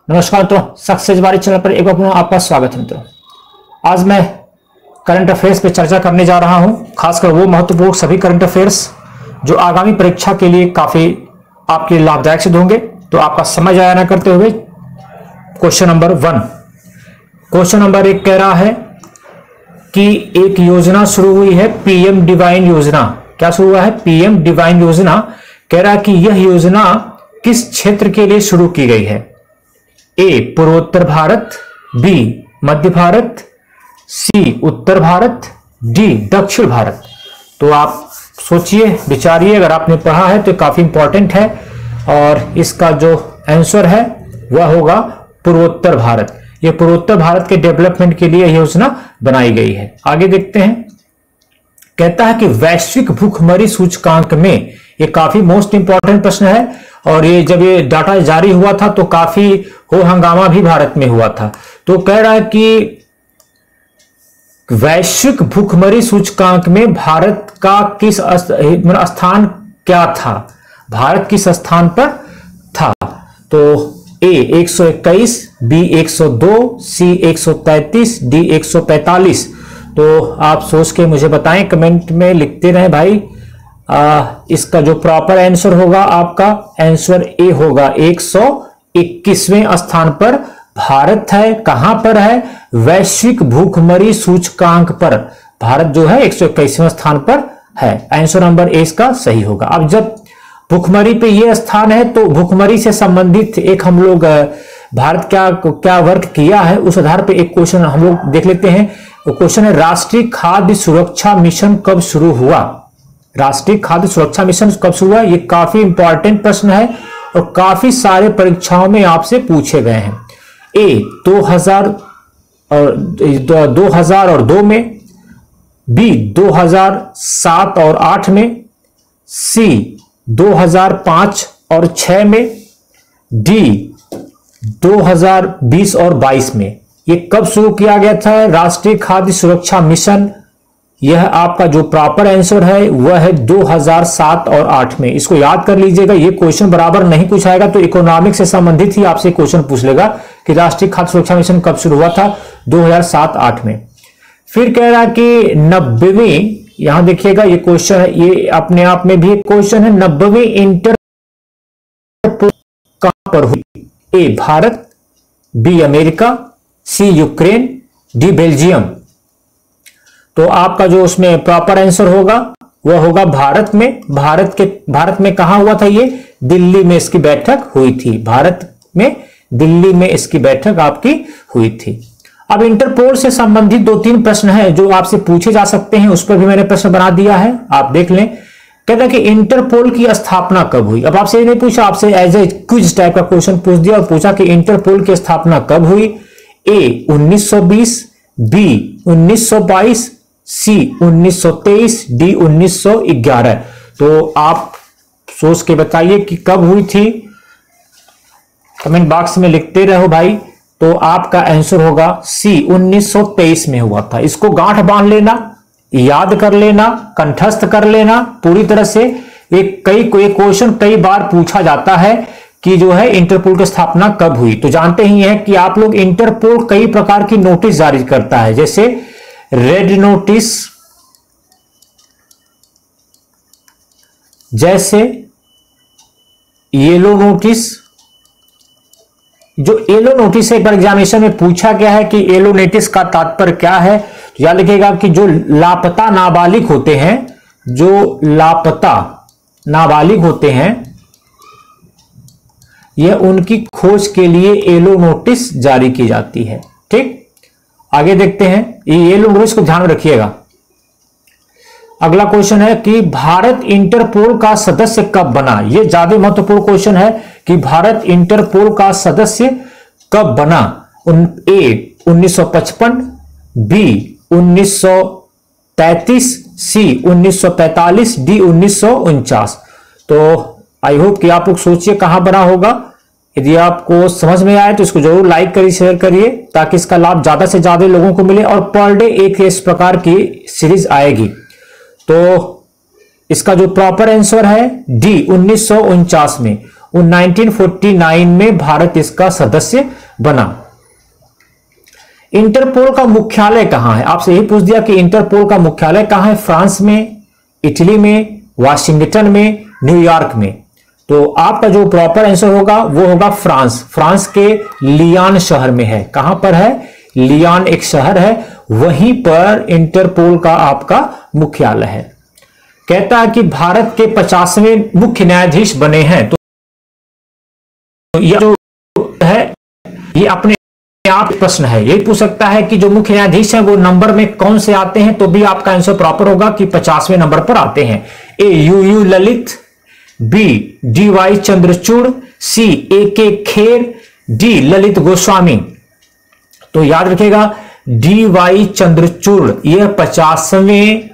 नमस्कार मित्रों, सक्सेस बारी चैनल पर एक बार पुनः आपका स्वागत है। मित्रों, आज मैं करंट अफेयर्स पे चर्चा करने जा रहा हूं, खासकर वो महत्वपूर्ण सभी करंट अफेयर्स जो आगामी परीक्षा के लिए काफी आपके लिए लाभदायक सिद्ध होंगे। तो आपका समय जाया न करते हुए क्वेश्चन नंबर 1। क्वेश्चन नंबर 1 कह रहा है कि एक योजना शुरू हुई है, पीएम डिवाइन योजना। क्या शुरू हुआ है? पीएम डिवाइन योजना। कह रहा है कि यह योजना किस क्षेत्र के लिए शुरू की गई है? ए पूर्वोत्तर भारत, बी मध्य भारत, सी उत्तर भारत, डी दक्षिण भारत। तो आप सोचिए, विचारिए। अगर आपने पढ़ा है तो काफी इंपॉर्टेंट है और इसका जो आंसर है वह होगा पूर्वोत्तर भारत। यह पूर्वोत्तर भारत के डेवलपमेंट के लिए योजना बनाई गई है। आगे देखते हैं। कहता है कि वैश्विक भूखमरी सूचकांक में, ये काफी मोस्ट इंपॉर्टेंट प्रश्न है और ये जब ये डाटा जारी हुआ था तो काफी हो हंगामा भी भारत में हुआ था। तो कह रहा है कि वैश्विक भूखमरी सूचकांक में भारत का किस स्थान क्या था? भारत किस स्थान पर था? तो ए 121, बी 102, सी 133, डी 145। तो आप सोच के मुझे बताएं, कमेंट में लिखते रहें भाई। इसका जो प्रॉपर आंसर होगा, आपका आंसर ए होगा। 121वें स्थान पर भारत है। कहां पर है? वैश्विक भूखमरी सूचकांक पर भारत जो है 121वें स्थान पर है। आंसर नंबर ए इसका सही होगा। अब जब भूखमरी पे ये स्थान है तो भूखमरी से संबंधित एक हम लोग भारत क्या वर्क किया है उस आधार पे एक क्वेश्चन हम लोग देख लेते हैं। वो क्वेश्चन है, राष्ट्रीय खाद्य सुरक्षा मिशन कब शुरू हुआ? राष्ट्रीय खाद्य सुरक्षा मिशन कब शुरू हुआ? ये काफी इंपॉर्टेंट प्रश्न है और काफी सारे परीक्षाओं में आपसे पूछे गए हैं। ए 2002 में, बी 2007 और 8 में, सी 2005 और 6 में, डी 2020 और 22 में। ये कब शुरू किया गया था राष्ट्रीय खाद्य सुरक्षा मिशन? यह आपका जो प्रॉपर आंसर है वह है 2007 और 8 में। इसको याद कर लीजिएगा। ये क्वेश्चन बराबर नहीं पूछाएगा तो इकोनॉमिक्स से संबंधित ही आपसे क्वेश्चन पूछ लेगा कि राष्ट्रीय खाद्य सुरक्षा मिशन कब शुरू हुआ था? 2007-8 में। फिर कह रहा कि 90वीं, यहां देखिएगा ये क्वेश्चन है, ये अपने आप में भी एक क्वेश्चन है। 90वीं इंटरपोल कहां पर हुई? ए भारत, बी अमेरिका, सी यूक्रेन, डी बेल्जियम। तो आपका जो उसमें प्रॉपर आंसर होगा वह होगा भारत में। भारत में कहां हुआ था? ये दिल्ली में इसकी बैठक हुई थी। भारत में दिल्ली में इसकी बैठक आपकी हुई थी। अब इंटरपोल से संबंधित 2-3 प्रश्न हैं जो आपसे पूछे जा सकते हैं, उस पर भी मैंने प्रश्न बना दिया है, आप देख लें। कहता है कि इंटरपोल की स्थापना कब हुई? अब आपसे नहीं पूछा, आपसे एज ए क्विज टाइप का क्वेश्चन पूछ दिया और पूछा कि इंटरपोल की स्थापना कब हुई? ए 1920, बी 1922, सी 1923, डी 1911। तो आप सोच के बताइए कि कब हुई थी। कमेंट बॉक्स में लिखते रहो भाई। तो आपका आंसर होगा सी 1923 में हुआ था। इसको गांठ बांध लेना, याद कर लेना, कंठस्थ कर लेना पूरी तरह से। एक क्वेश्चन कई बार पूछा जाता है कि जो है इंटरपोल की स्थापना कब हुई। तो जानते ही हैं कि आप लोग इंटरपोल कई प्रकार की नोटिस जारी करता है, जैसे रेड नोटिस, जैसे येलो नोटिस। जो येलो नोटिस है, एक बार एग्जामिनेशन में पूछा गया है कि येलो नोटिस का तात्पर्य क्या है। तो याद लिखिएगा कि जो लापता नाबालिग होते हैं, जो लापता नाबालिग होते हैं, यह उनकी खोज के लिए येलो नोटिस जारी की जाती है। ठीक, आगे देखते हैं। ये येलो नोटिस को ध्यान में रखिएगा। अगला क्वेश्चन है कि भारत इंटरपोल का सदस्य कब बना? यह ज्यादा महत्वपूर्ण क्वेश्चन है कि भारत इंटरपोल का सदस्य कब बना। ए 1955, बी 1933, सी 1945, डी 1949। तो आई होप कि आप लोग सोचिए कहां बना होगा। यदि आपको समझ में आए तो इसको जरूर लाइक करिए, शेयर करिए, ताकि इसका लाभ ज्यादा से ज्यादा लोगों को मिले और पर डे एक इस प्रकार की सीरीज आएगी। तो इसका जो प्रॉपर आंसर है डी 1949 में। 1949 में भारत इसका सदस्य बना। इंटरपोल का मुख्यालय कहां है? आपसे यही पूछ दिया कि इंटरपोल का मुख्यालय कहां है? फ्रांस में, इटली में, वाशिंगटन में, न्यूयॉर्क में। तो आपका जो प्रॉपर आंसर होगा वो होगा फ्रांस। फ्रांस के लियान शहर में है। कहां पर है? लियान एक शहर है, वहीं पर इंटरपोल का आपका मुख्यालय है। कहता है कि भारत के 50वें मुख्य न्यायाधीश बने हैं। तो यह जो है ये अपने आप प्रश्न है, यही पूछ सकता है कि जो मुख्य न्यायाधीश हैं वो नंबर में कौन से आते हैं, तो भी आपका आंसर प्रॉपर होगा कि 50वें नंबर पर आते हैं। A U Lalit, B D Y Chandrachud, C A K Kher, D Lalit Goswami. तो याद रखिएगा डी वाई चंद्रचूड़ यह 50वें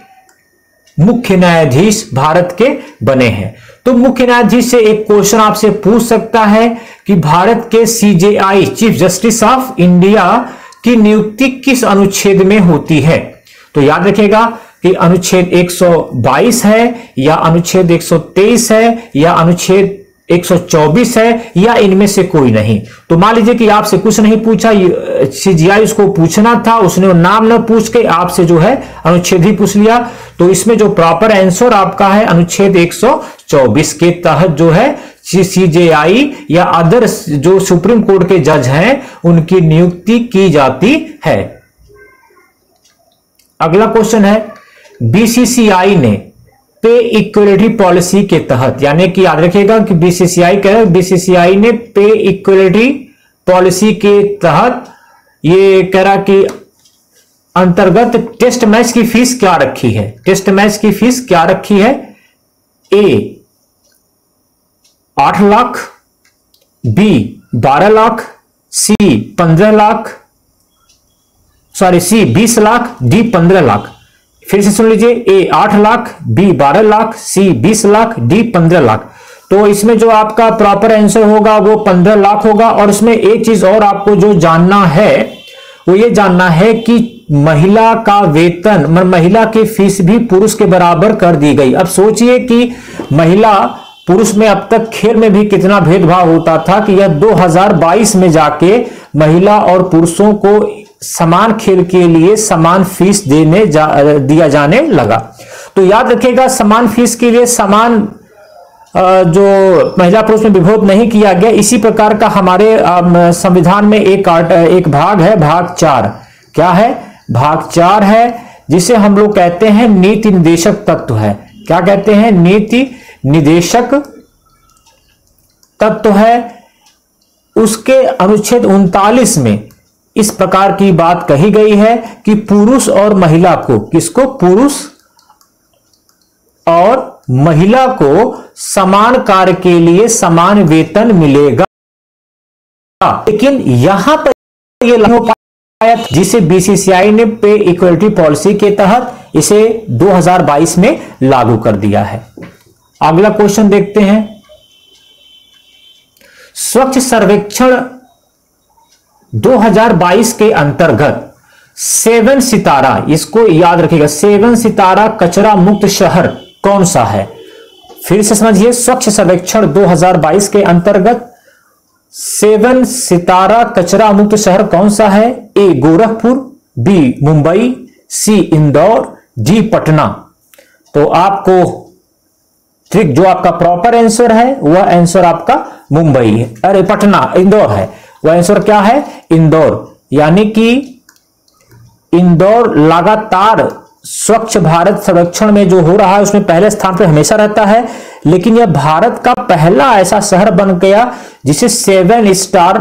मुख्य न्यायाधीश भारत के बने हैं। तो मुख्य न्यायाधीश से एक क्वेश्चन आपसे पूछ सकता है कि भारत के CJI chief justice of India की नियुक्ति किस अनुच्छेद में होती है? तो याद रखिएगा कि अनुच्छेद 122 है या अनुच्छेद 123 है या अनुच्छेद 124 है या इनमें से कोई नहीं। तो मान लीजिए कि आपसे कुछ नहीं पूछा, सीजीआई उसको पूछना था, उसने नाम न पूछ के आपसे जो है अनुच्छेद ही पूछ लिया। तो इसमें जो प्रॉपर आंसर आपका है अनुच्छेद 124 के तहत जो है सीजेआई या अदर जो सुप्रीम कोर्ट के जज हैं उनकी नियुक्ति की जाती है। अगला क्वेश्चन है बीसीसीआई ने पे इक्वलिटी पॉलिसी के तहत, यानी कि याद रखिएगा कि बीसीसीआई ने पे इक्वलिटी पॉलिसी के तहत ये कह रहा कि अंतर्गत टेस्ट मैच की फीस क्या रखी है? टेस्ट मैच की फीस क्या रखी है? ए 8 लाख, बी 12 लाख, सी 15 लाख, सी 20 लाख, डी 15 लाख। फिर से सुन लीजिए, ए 8 लाख, बी 12 लाख, सी 20 लाख, डी 15 लाख। तो इसमें जो आपका प्रॉपर आंसर होगा वो 15 लाख होगा। और इसमें एक चीज और आपको जो जानना है वो ये जानना है कि महिला का वेतन, महिला की फीस भी पुरुष के बराबर कर दी गई। अब सोचिए कि महिला पुरुष में अब तक खेल में भी कितना भेदभाव होता था कि यह 2022 में जाके महिला और पुरुषों को समान खेल के लिए समान फीस दिया जाने लगा। तो याद रखिएगा समान फीस के लिए समान जो महिला पुरुष में विभेद नहीं किया गया। इसी प्रकार का हमारे संविधान में एक भाग है, भाग 4। क्या है? भाग 4 है, जिसे हम लोग कहते हैं नीति निर्देशक तत्व है। क्या कहते हैं? नीति निर्देशक तत्व है। उसके अनुच्छेद 39 में इस प्रकार की बात कही गई है कि पुरुष और महिला को, किसको? पुरुष और महिला को समान कार्य के लिए समान वेतन मिलेगा। लेकिन यहां पर यह लागू हो पाया जिसे बीसीसीआई ने पे इक्वलिटी पॉलिसी के तहत इसे 2022 में लागू कर दिया है। अगला क्वेश्चन देखते हैं। स्वच्छ सर्वेक्षण 2022 के अंतर्गत 7 सितारा, इसको याद रखिएगा, 7 सितारा कचरा मुक्त शहर कौन सा है? फिर से समझिए, स्वच्छ सर्वेक्षण 2022 के अंतर्गत 7 सितारा कचरा मुक्त शहर कौन सा है? ए गोरखपुर, बी मुंबई, सी इंदौर, डी पटना। तो आपको ठीक जो आपका प्रॉपर आंसर है वह आंसर आपका मुंबई है, अरे पटना, इंदौर है। वह आंसर क्या है? इंदौर। यानी कि इंदौर लगातार स्वच्छ भारत सर्वेक्षण में जो हो रहा है उसमें पहले स्थान पर हमेशा रहता है। लेकिन यह भारत का पहला ऐसा शहर बन गया जिसे 7 स्टार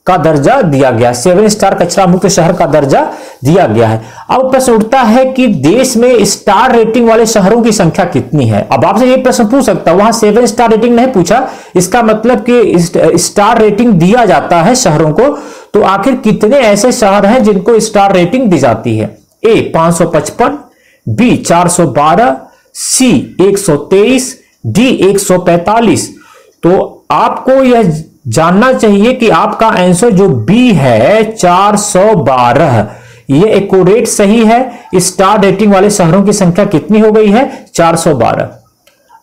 का दर्जा दिया गया, 7 स्टार कचरा मुक्त शहर का दर्जा दिया गया है। अब प्रश्न उठता है कि देश में स्टार रेटिंग वाले शहरों की संख्या कितनी है? अब आपसे ये प्रश्न पूछ सकता है, वहां 7 स्टार रेटिंग नहीं पूछा, इसका मतलब कि स्टार रेटिंग दिया जाता है शहरों को। तो आखिर कितने ऐसे शहर हैं जिनको स्टार रेटिंग दी जाती है? ए 555, बी 412, सी 123, डी 145। तो आपको यह जानना चाहिए कि आपका आंसर जो बी है 412 ये एक्यूरेट सही है। स्टार रेटिंग वाले शहरों की संख्या कितनी हो गई है? 412।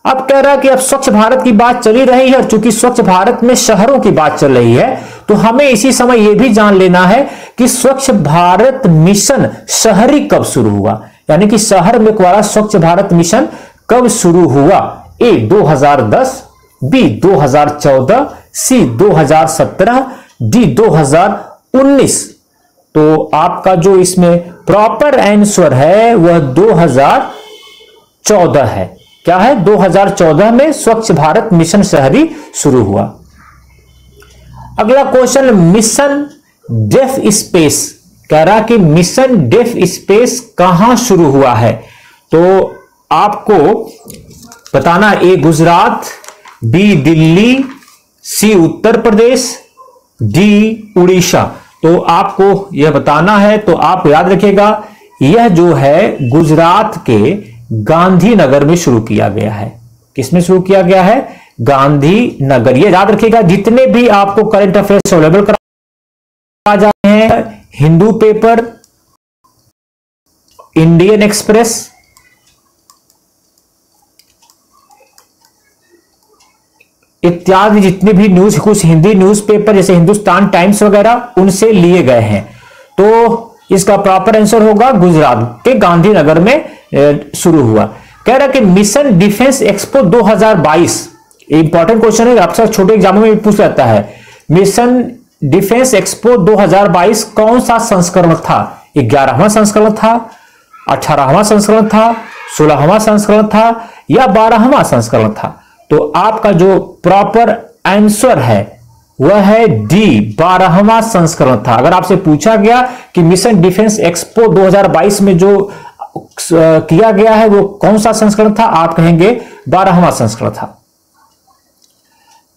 अब कह रहा है कि अब स्वच्छ भारत की बात चली रही है, और चूंकि स्वच्छ भारत में शहरों की बात चल रही है, तो हमें इसी समय यह भी जान लेना है कि स्वच्छ भारत मिशन शहरी कब शुरू हुआ, यानी कि शहर में वाला स्वच्छ भारत मिशन कब शुरू हुआ। ए 2010, बी 2014, सी 2017, डी 2019। तो आपका जो इसमें प्रॉपर आंसर है वह 2014 है। क्या है? 2014 में स्वच्छ भारत मिशन शहरी शुरू हुआ। अगला क्वेश्चन, मिशन डेफ स्पेस। कह रहा कि मिशन डेफ स्पेस कहां शुरू हुआ है? तो आपको बताना, ए गुजरात, बी दिल्ली, सी उत्तर प्रदेश, डी उड़ीसा। तो आपको यह बताना है। तो आप याद रखिएगा, यह जो है गुजरात के गांधीनगर में शुरू किया गया है। किसमें शुरू किया गया है? गांधीनगर। ये याद रखिएगा, जितने भी आपको करंट अफेयर्स अवेलेबल करा जा रहे हैं, हिंदू पेपर, इंडियन एक्सप्रेस, इत्यादि जितने भी न्यूज, कुछ हिंदी न्यूज़पेपर जैसे हिंदुस्तान टाइम्स वगैरह, उनसे लिए गए हैं। तो इसका प्रॉपर आंसर होगा गुजरात के गांधीनगर में शुरू हुआ। कह रहा कि mission defence expo 2022, important question है, अक्सर छोटे एग्जामों में पूछ जाता है। मिशन डिफेंस एक्सपो 2022 कौन सा संस्करण था? 11वां संस्करण था, 18वां संस्करण था, 16वां संस्करण था या 12वां संस्करण था? तो आपका जो प्रॉपर आंसर है वह है डी, 12वां संस्करण था। अगर आपसे पूछा गया कि मिशन डिफेंस एक्सपो 2022 में जो किया गया है वो कौन सा संस्करण था, आप कहेंगे 12वां संस्करण था।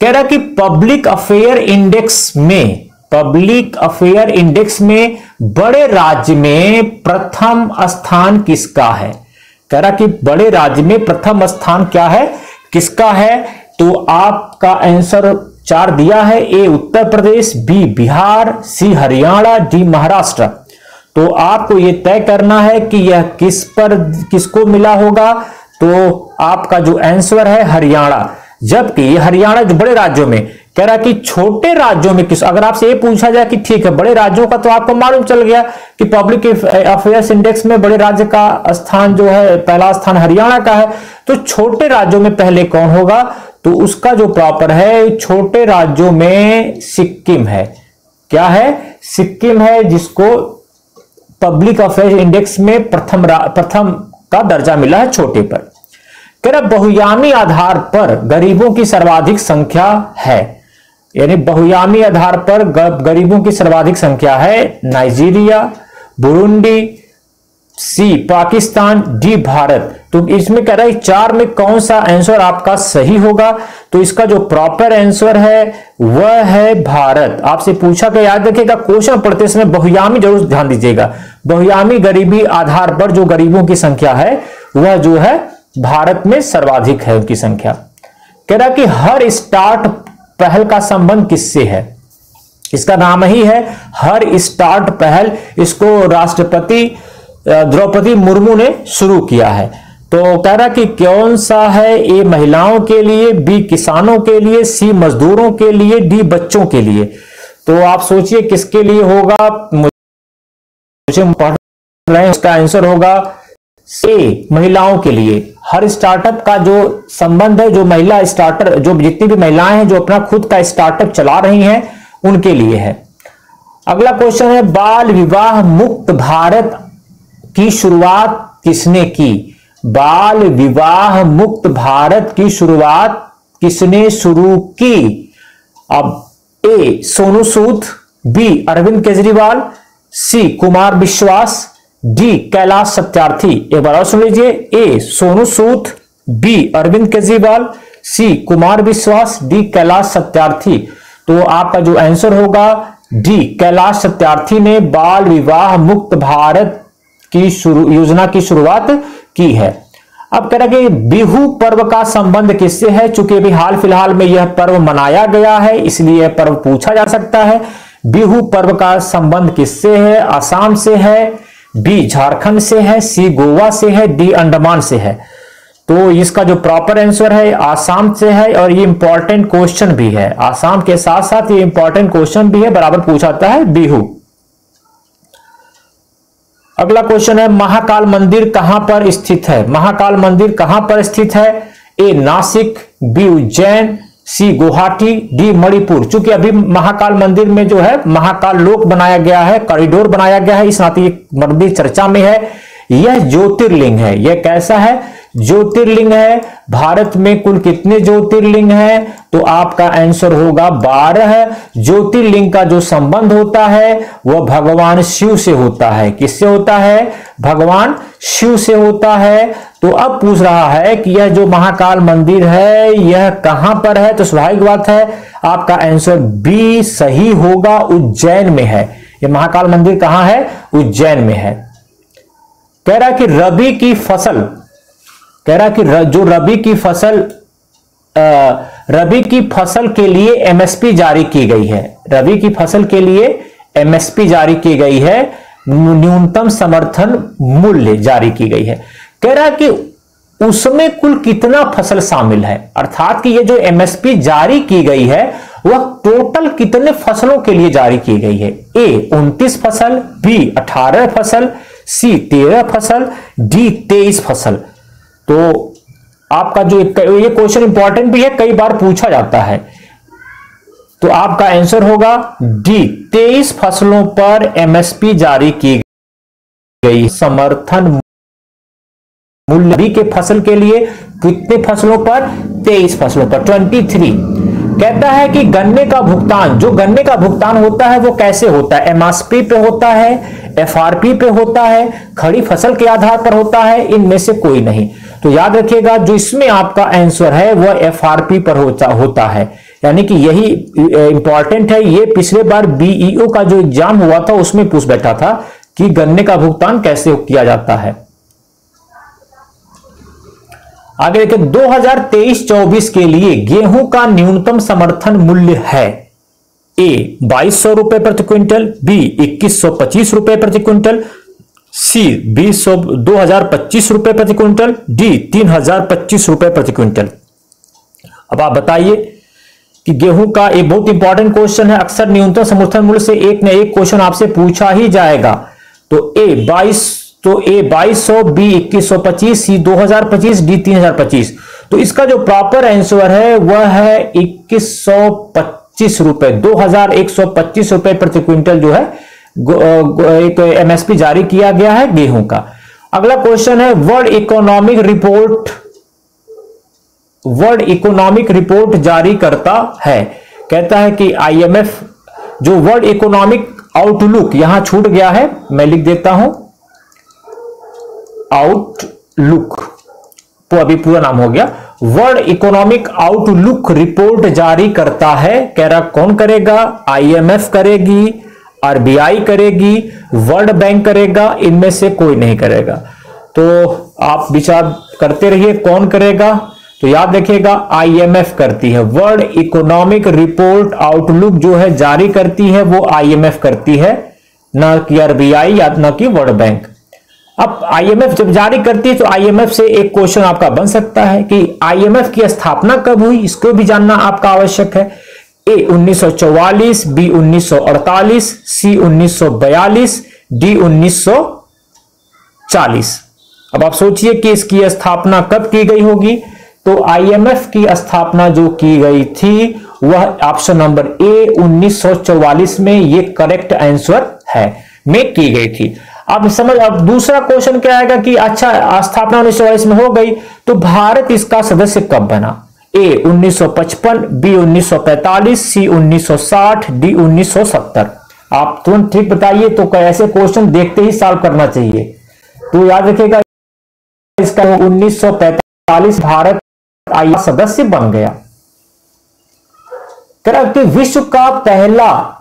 कह रहा कि पब्लिक अफेयर इंडेक्स में बड़े राज्य में प्रथम स्थान किसका है? कह रहा कि बड़े राज्य में प्रथम स्थान क्या है, किसका है? तो आपका आंसर 4 दिया है, ए उत्तर प्रदेश, बी बिहार, सी हरियाणा, डी महाराष्ट्र। तो आपको यह तय करना है कि यह किसको मिला होगा। तो आपका जो आंसर है हरियाणा, जबकि ये हरियाणा जो बड़े राज्यों में, कह रहा कि छोटे राज्यों में किस, अगर आपसे ये पूछा जाए कि ठीक है बड़े राज्यों का, तो आपको मालूम चल गया कि पब्लिक अफेयर्स इंडेक्स में बड़े राज्य का स्थान जो है, पहला स्थान हरियाणा का है। तो छोटे राज्यों में पहले कौन होगा? तो उसका जो प्रॉपर है, छोटे राज्यों में सिक्किम है। क्या है? सिक्किम है, जिसको पब्लिक अफेयर्स इंडेक्स में प्रथम का दर्जा मिला है छोटे पर। कह रहा बहुयामी आधार पर गरीबों की सर्वाधिक संख्या है, यानी बहुयामी आधार पर गरीबों की सर्वाधिक संख्या है नाइजीरिया, बुरुंडी, सी पाकिस्तान, डी भारत। तो इसमें कह रहा है 4 में कौन सा आंसर आपका सही होगा? तो इसका जो प्रॉपर आंसर है वह है भारत। आपसे पूछा गया, याद रखिएगा क्वेश्चन पढ़ते समय बहुयामी जरूर ध्यान दीजिएगा। बहुयामी गरीबी आधार पर जो गरीबों की संख्या है वह जो है भारत में सर्वाधिक है उनकी संख्या। कह रहा कि हर स्टार्ट पहल का संबंध किससे है? इसका नाम ही है हर स्टार्ट पहल। इसको राष्ट्रपति द्रौपदी मुर्मू ने शुरू किया है। तो कह रहा कि कौन सा है? ए महिलाओं के लिए, बी किसानों के लिए, सी मजदूरों के लिए, डी बच्चों के लिए। तो आप सोचिए किसके लिए होगा, मुझे पढ़ रहे हैं, उसका आंसर होगा ए महिलाओं के लिए। हर स्टार्टअप का जो संबंध है, जो महिला स्टार्टर, जो जितनी भी महिलाएं हैं जो अपना खुद का स्टार्टअप चला रही हैं, उनके लिए है। अगला क्वेश्चन है, बाल विवाह मुक्त भारत की शुरुआत किसने की? बाल विवाह मुक्त भारत की शुरुआत किसने शुरू की? अब ए सोनू सूद, बी अरविंद केजरीवाल, सी कुमार विश्वास, डी कैलाश सत्यार्थी। एक बार और सुन लीजिए, ए सोनू सूद, बी अरविंद केजरीवाल, सी कुमार विश्वास, डी कैलाश सत्यार्थी। तो आपका जो आंसर होगा डी कैलाश सत्यार्थी ने बाल विवाह मुक्त भारत की योजना की शुरुआत की है। अब कह रहे कि बिहू पर्व का संबंध किससे है? चूंकि अभी हाल फिलहाल में यह पर्व मनाया गया है, इसलिए यह पर्व पूछा जा सकता है। बिहू पर्व का संबंध किससे है? असम से है, बी झारखंड से है, सी गोवा से है, डी अंडमान से है। तो इसका जो प्रॉपर आंसर है आसाम से है, और ये इंपॉर्टेंट क्वेश्चन भी है। आसाम के साथ साथ ये इंपॉर्टेंट क्वेश्चन भी है, बराबर पूछाता है बिहू। अगला क्वेश्चन है महाकाल मंदिर कहां पर स्थित है? महाकाल मंदिर कहां पर स्थित है? ए नासिक, बी उज्जैन, सी गुवाहाटी, डी मणिपुर। चूंकि अभी महाकाल मंदिर में जो है महाकाल लोक बनाया गया है, कॉरिडोर बनाया गया है, इस नाते ये मंदिर चर्चा में है। यह ज्योतिर्लिंग है। यह कैसा है? ज्योतिर्लिंग है। भारत में कुल कितने ज्योतिर्लिंग हैं? तो आपका आंसर होगा 12। ज्योतिर्लिंग का जो संबंध होता है वह भगवान शिव से होता है। किससे होता है? भगवान शिव से होता है। तो अब पूछ रहा है कि यह जो महाकाल मंदिर है यह कहां पर है? तो स्वाभाविक बात है आपका आंसर बी सही होगा, उज्जैन में है। यह महाकाल मंदिर कहां है? उज्जैन में है। कह रहा कि रबी की फसल, कह रहा कि जो रबी की फसल के लिए एमएसपी जारी की गई है। रबी की फसल के लिए एमएसपी जारी की गई है, न्यूनतम समर्थन मूल्य जारी की गई है। कह रहा कि उसमें कुल कितना फसल शामिल है, अर्थात कि ये जो एमएसपी जारी की गई है वह टोटल कितने फसलों के लिए जारी की गई है? ए 29 फसल, बी 18 फसल, सी 13 फसल, डी 23 फसल। तो आपका जो ये क्वेश्चन इंपॉर्टेंट भी है, कई बार पूछा जाता है। तो आपका आंसर होगा डी 23 फसलों पर एमएसपी जारी की गई। समर्थन मूल्य रबी के फसल के लिए कितने फसलों पर? 23 फसलों पर, 23। कहता है कि गन्ने का भुगतान, जो गन्ने का भुगतान होता है वो कैसे होता है? एमएसपी पे होता है, एफआरपी पे होता है, खड़ी फसल के आधार पर होता है, इनमें से कोई नहीं। तो याद रखिएगा जो इसमें आपका आंसर है वह एफआरपी पर होता है, यानी कि यही इंपॉर्टेंट है। ये पिछले बार बीईओ का जो एग्जाम हुआ था उसमें पूछ बैठा था कि गन्ने का भुगतान कैसे किया जाता है। आगे देखिए 2023-24 के लिए गेहूं का न्यूनतम समर्थन मूल्य है। ए 2200 रुपए प्रति क्विंटल, बी 2125 रुपए प्रति क्विंटल, सी 2025 रुपए प्रति क्विंटल, डी 3025 रुपए प्रति क्विंटल। अब आप बताइए कि गेहूं का एक बहुत इंपॉर्टेंट क्वेश्चन है, अक्सर न्यूनतम समर्थन मूल्य से एक न एक क्वेश्चन आपसे पूछा ही जाएगा। तो ए 2200, बी 2125, सी 2025, डी 3025। तो इसका जो प्रॉपर आंसर है वह है 2125 रुपए, 2125 रुपए प्रति क्विंटल जो है एक एमएसपी जारी किया गया है गेहूं का। अगला क्वेश्चन है वर्ल्ड इकोनॉमिक रिपोर्ट जारी करता है। कहता है कि आईएमएफ जो वर्ल्ड इकोनॉमिक आउटलुक, यहां छूट गया है, मैं लिख देता हूं आउटलुक, तो अभी पूरा नाम हो गया, वर्ल्ड इकोनॉमिक आउटलुक रिपोर्ट जारी करता है। कह रहा कौन करेगा? आईएमएफ करेगी, आरबीआई करेगी, वर्ल्ड बैंक करेगा, इनमें से कोई नहीं करेगा। तो आप विचार करते रहिए कौन करेगा। तो याद रखिएगा आईएमएफ करती है, वर्ल्ड इकोनॉमिक रिपोर्ट आउटलुक जो है जारी करती है वो आईएमएफ करती है, ना कि आरबीआई या ना कि वर्ल्ड बैंक। अब आईएमएफ जब जारी करती है तो आईएमएफ से एक क्वेश्चन आपका बन सकता है कि आईएमएफ की स्थापना कब हुई, इसको भी जानना आपका आवश्यक है। ए 1944, बी 1948, सी 1942, डी 1940। अब आप सोचिए कि इसकी स्थापना कब की गई होगी। तो आईएमएफ की स्थापना जो की गई थी वह ऑप्शन नंबर ए 1944 में, ये करेक्ट आंसर है, में की गई थी। अब दूसरा क्वेश्चन क्या आएगा कि अच्छा स्थापना 1944 में हो गई तो भारत इसका सदस्य कब बना? ए 1955, बी 1945, सी 1960, डी 1970। आप तुरंत ठीक बताइए। तो ऐसे क्वेश्चन देखते ही सॉल्व करना चाहिए। तो याद रखिएगा इसका 1945 भारत आईएमएफ सदस्य बन गया। कि विश्व का पहला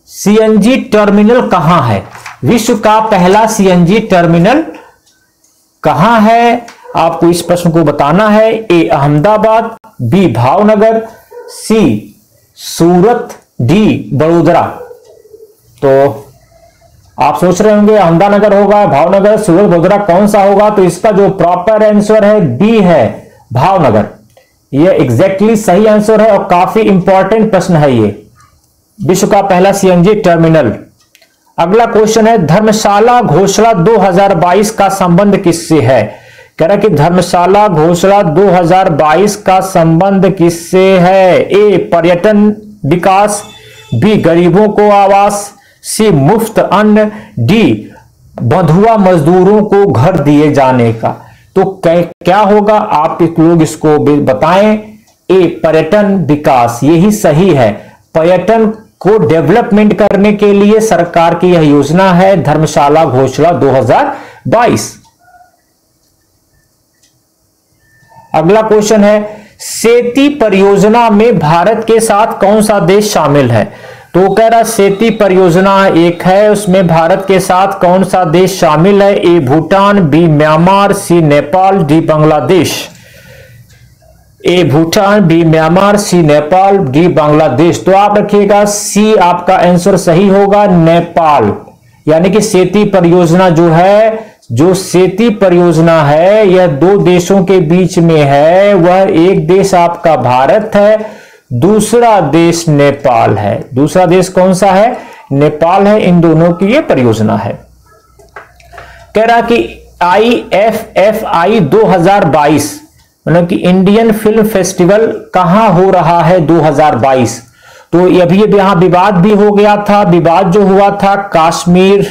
सीएनजी टर्मिनल कहां है? विश्व का पहला सीएनजी टर्मिनल कहां है? आपको इस प्रश्न को बताना है। ए अहमदाबाद, बी भावनगर, सी सूरत, डी बड़ोदरा। तो आप सोच रहे होंगे अहमदानगर होगा, भावनगर, सूरत, वडोदरा, कौन सा होगा? तो इसका जो प्रॉपर आंसर है बी है, भावनगर। ये एग्जैक्टली सही आंसर है और काफी इंपॉर्टेंट प्रश्न है ये। विश्व का पहला सीएनजी टर्मिनल। अगला क्वेश्चन है, धर्मशाला घोषणा 2022 का संबंध किससे है? कह रहा कि धर्मशाला घोषणा 2022 का संबंध किससे है? ए पर्यटन विकास, बी गरीबों को आवास, सी मुफ्त अन्न, डी बंधुआ मजदूरों को घर दिए जाने का। तो क्या होगा? आप लोग इसको बताएं। ए पर्यटन विकास, यही सही है। पर्यटन को डेवलपमेंट करने के लिए सरकार की यह योजना है धर्मशाला घोषणा 2022। अगला क्वेश्चन है, सेती परियोजना में भारत के साथ कौन सा देश शामिल है? तो कह रहा सेती परियोजना एक है, उसमें भारत के साथ कौन सा देश शामिल है? ए भूटान, बी म्यांमार, सी नेपाल, डी बांग्लादेश। ए भूटान, बी म्यांमार, सी नेपाल, डी बांग्लादेश। तो आप रखिएगा सी आपका आंसर सही होगा, नेपाल। यानी कि सेती परियोजना जो सेती परियोजना है यह दो देशों के बीच में है। वह एक देश आपका भारत है, दूसरा देश नेपाल है। दूसरा देश कौन सा है? नेपाल है। इन दोनों की यह परियोजना है। कह रहा कि IFFI 2022 मतलब कि इंडियन फिल्म फेस्टिवल कहां हो रहा है 2022? तो अभी यहां विवाद भी हो गया था। विवाद जो हुआ था कश्मीर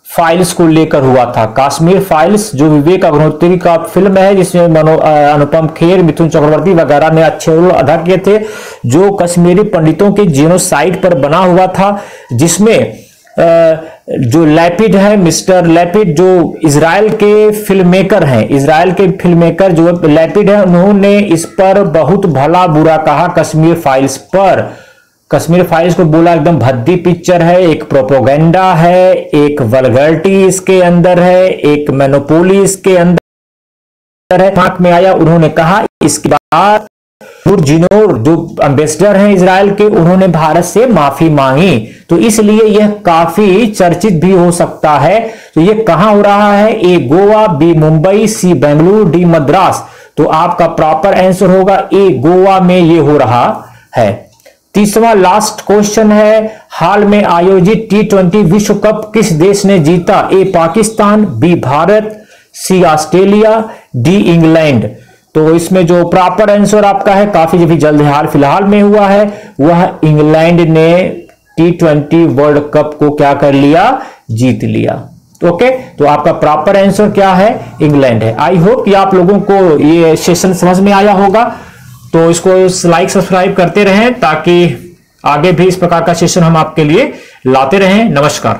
फाइल्स को लेकर हुआ था। कश्मीर फाइल्स जो विवेक अग्निहोत्री का फिल्म है, जिसमें अनुपम खेर, मिथुन चक्रवर्ती वगैरह ने अच्छे रोल अदा किए थे, जो कश्मीरी पंडितों के जीनोसाइड पर बना हुआ था, जिसमें जो लैपिड है, मिस्टर लैपिड, जो इजराइल के फिल्म मेकर हैं, इजराइल के फिल्म मेकर जो लैपिड है, उन्होंने इस पर बहुत भला बुरा कहा। कश्मीर फाइल्स पर, कश्मीर फाइल्स को बोला एकदम भद्दी पिक्चर है, एक प्रोपोगेंडा है, एक वल्गरिटी इसके अंदर है, एक मोनोपोली इसके अंदर है। दिमाग में आया, उन्होंने कहा। इसके बाद जिनोर जो एम्बेसडर हैं इजराइल के, उन्होंने भारत से माफी मांगी। तो इसलिए यह काफी चर्चित भी हो सकता है। तो यह कहां हो रहा है? ए गोवा, बी मुंबई, सी बेंगलुरु, डी मद्रास। तो आपका प्रॉपर आंसर होगा ए गोवा में यह हो रहा है। तीसरा लास्ट क्वेश्चन है, हाल में आयोजित T20 विश्व कप किस देश ने जीता? ए पाकिस्तान, बी भारत, सी ऑस्ट्रेलिया, डी इंग्लैंड। तो इसमें जो प्रॉपर आंसर आपका है, काफी भी जल्द हाल फिलहाल में हुआ है, वह इंग्लैंड ने T20 वर्ल्ड कप को क्या कर लिया? जीत लिया। ओके, तो आपका प्रॉपर आंसर क्या है? इंग्लैंड है। आई होप कि आप लोगों को ये सेशन समझ में आया होगा। तो इसको लाइक सब्सक्राइब करते रहें ताकि आगे भी इस प्रकार का सेशन हम आपके लिए लाते रहें। नमस्कार।